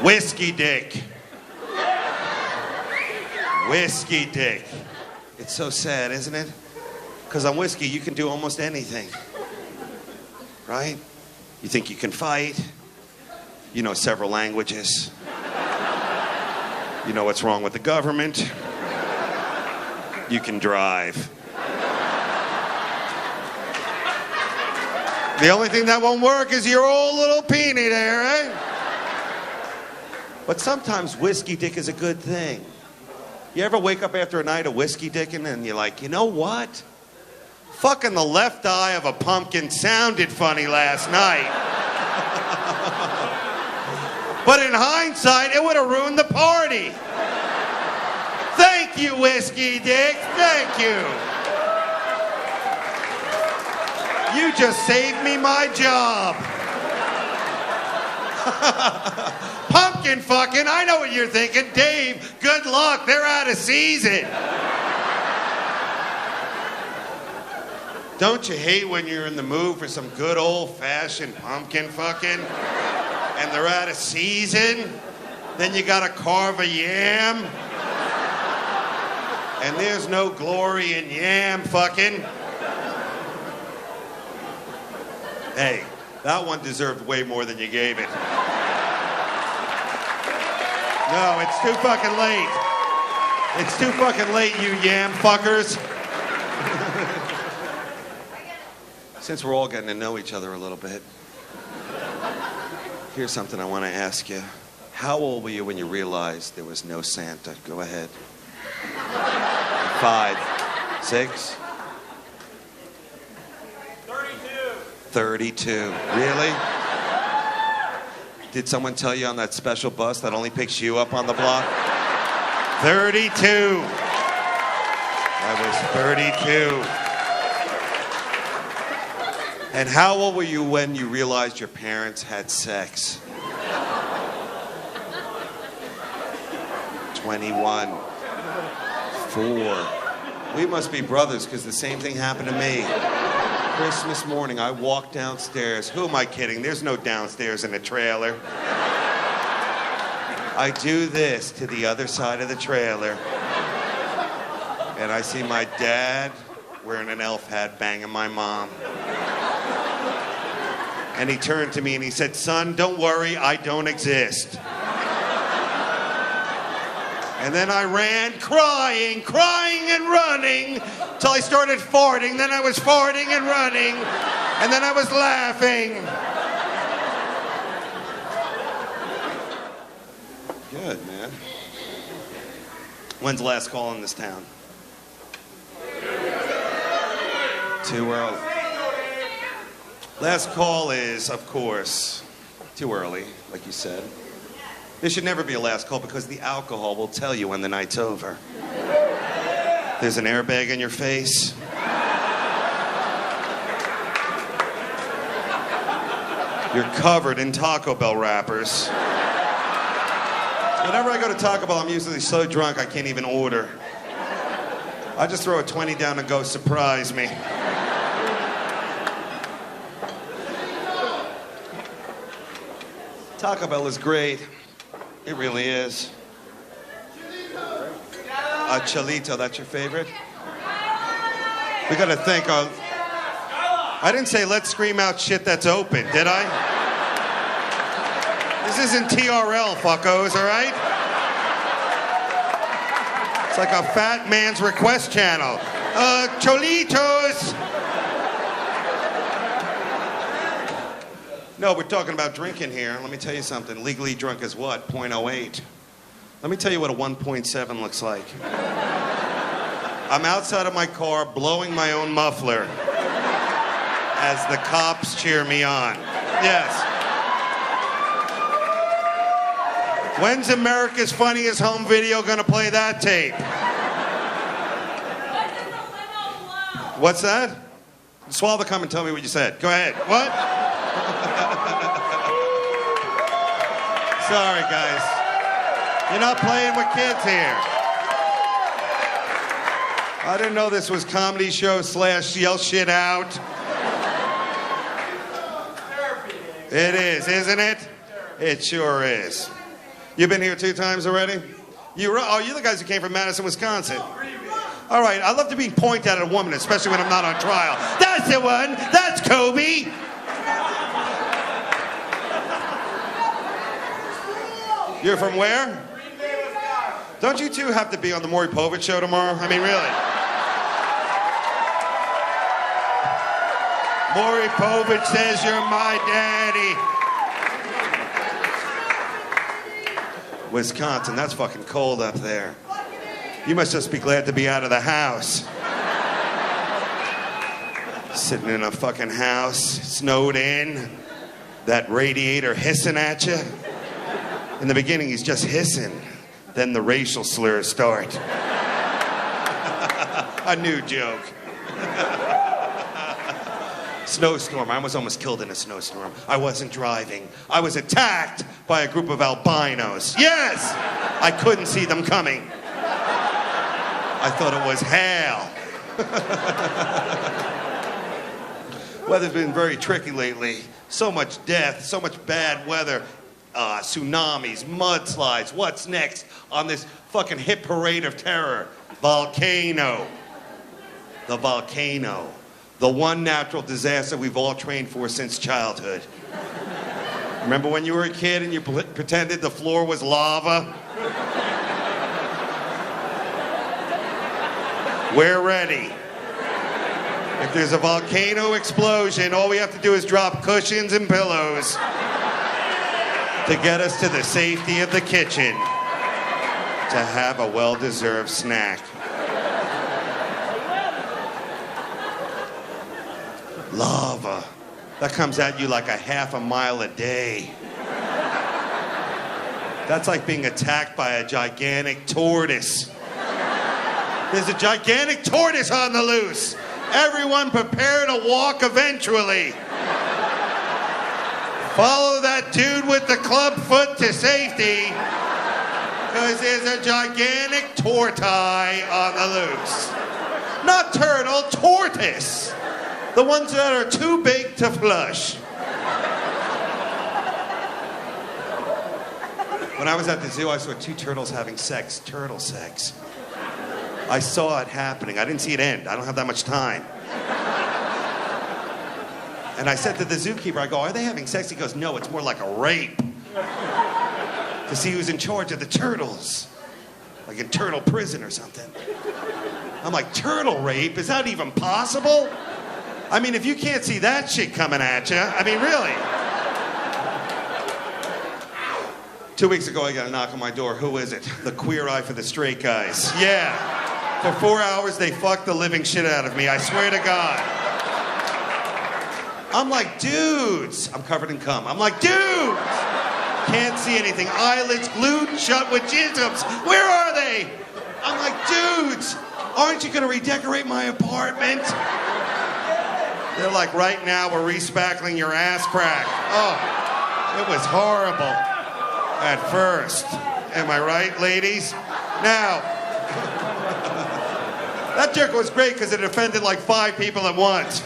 Whiskey dick. Whiskey dick. It's so sad, isn't it? Because on whiskey, you can do almost anything. Right? You think you can fight. You know several languages. You know what's wrong with the government. You can drive. The only thing that won't work is your old little peenie there, eh? But sometimes whiskey dick is a good thing. You ever wake up after a night of whiskey dicking and you're like, you know what? Fucking the left eye of a pumpkin sounded funny last night. But in hindsight, it would have ruined the party. Thank you, whiskey dick. Thank you. You just saved me my job. Pumpkin fucking, I know what you're thinking. Dave, good luck. They're out of season. Don't you hate when you're in the mood for some good old-fashioned pumpkin fucking? And they're out of season? Then you gotta carve a yam? And there's no glory in yam fucking? Hey, that one deserved way more than you gave it. No, it's too fucking late. It's too fucking late, you yam fuckers. Since we're all getting to know each other a little bit, here's something I want to ask you. How old were you when you realized there was no Santa? Go ahead. 5, 6? 32. Really? Did someone tell you on that special bus that only picks you up on the block? 32. I was 32. And how old were you when you realized your parents had sex? 21. 4. We must be brothers because the same thing happened to me. Christmas morning, I walked downstairs. Who am I kidding? There's no downstairs in a trailer. I do this to the other side of the trailer. And I see my dad wearing an elf hat banging my mom. And he turned to me and he said, "Son, don't worry, I don't exist." And then I ran crying and running till I started farting. Then I was farting and running. And then I was laughing. Good, man. When's the last call in this town? Too early. Last call is, of course, too early, like you said. There should never be a last call because the alcohol will tell you when the night's over. There's an airbag in your face. You're covered in Taco Bell wrappers. Whenever I go to Taco Bell, I'm usually so drunk I can't even order. I just throw a 20 down and go, surprise me. Taco Bell is great. It really is. Cholito, that's your favorite? We gotta thank our... I didn't say let's scream out shit that's open, did I? This isn't TRL, fuckos, all right? It's like a fat man's request channel. Cholitos! No, we're talking about drinking here. Let me tell you something. Legally drunk is what? 0.08. Let me tell you what a 1.7 looks like. I'm outside of my car blowing my own muffler as the cops cheer me on. Yes. When's America's Funniest Home Video gonna play that tape? What's that? Swallow the cum and tell me what you said. Go ahead. What? Sorry, guys. You're not playing with kids here. I didn't know this was comedy show / yell shit out. It is, isn't it? It sure is. You've been here 2 times already? You're the guys who came from Madison, Wisconsin. All right, I love to be pointed at a woman, especially when I'm not on trial. That's the one. That's Kobe. You're from where? Don't you two have to be on the Maury Povich show tomorrow? I mean, really. Maury Povich says you're my daddy. Wisconsin, that's fucking cold up there. You must just be glad to be out of the house. Sitting in a fucking house, snowed in, that radiator hissing at you. In the beginning, he's just hissing. Then the racial slurs start. A new joke. Snowstorm. I was almost killed in a snowstorm. I wasn't driving. I was attacked by a group of albinos. Yes! I couldn't see them coming. I thought it was hail. Weather's been very tricky lately. So much death, so much bad weather. Tsunamis, mudslides. What's next on this fucking hit parade of terror? Volcano. The volcano. The one natural disaster we've all trained for since childhood. Remember when you were a kid and you pretended the floor was lava? We're ready. If there's a volcano explosion, all we have to do is drop cushions and pillows to get us to the safety of the kitchen to have a well-deserved snack. Lava. That comes at you like a half a mile a day. That's like being attacked by a gigantic tortoise. There's a gigantic tortoise on the loose. Everyone prepare to walk eventually. Follow that dude with the club foot to safety, because there's a gigantic tortoise on the loose. Not turtle, tortoise. The ones that are too big to flush. When I was at the zoo, I saw 2 turtles having sex. Turtle sex. I saw it happening. I didn't see it end. I don't have that much time. And I said to the zookeeper, I go, are they having sex? He goes, no, it's more like a rape. To see who's in charge of the turtles. Like in turtle prison or something. I'm like, turtle rape? Is that even possible? I mean, if you can't see that shit coming at you, I mean, really. 2 weeks ago, I got a knock on my door. Who is it? The Queer Eye for the Straight Guys. Yeah. For 4 hours, they fucked the living shit out of me. I swear to God. I'm like, dudes. I'm covered in cum. I'm like, dudes. Can't see anything. Eyelids glued shut with chisels. Where are they? I'm like, dudes. Aren't you going to redecorate my apartment? They're like, right now, we're respackling your ass crack. Oh, it was horrible at first. Am I right, ladies? Now, that joke was great because it offended like 5 people at once.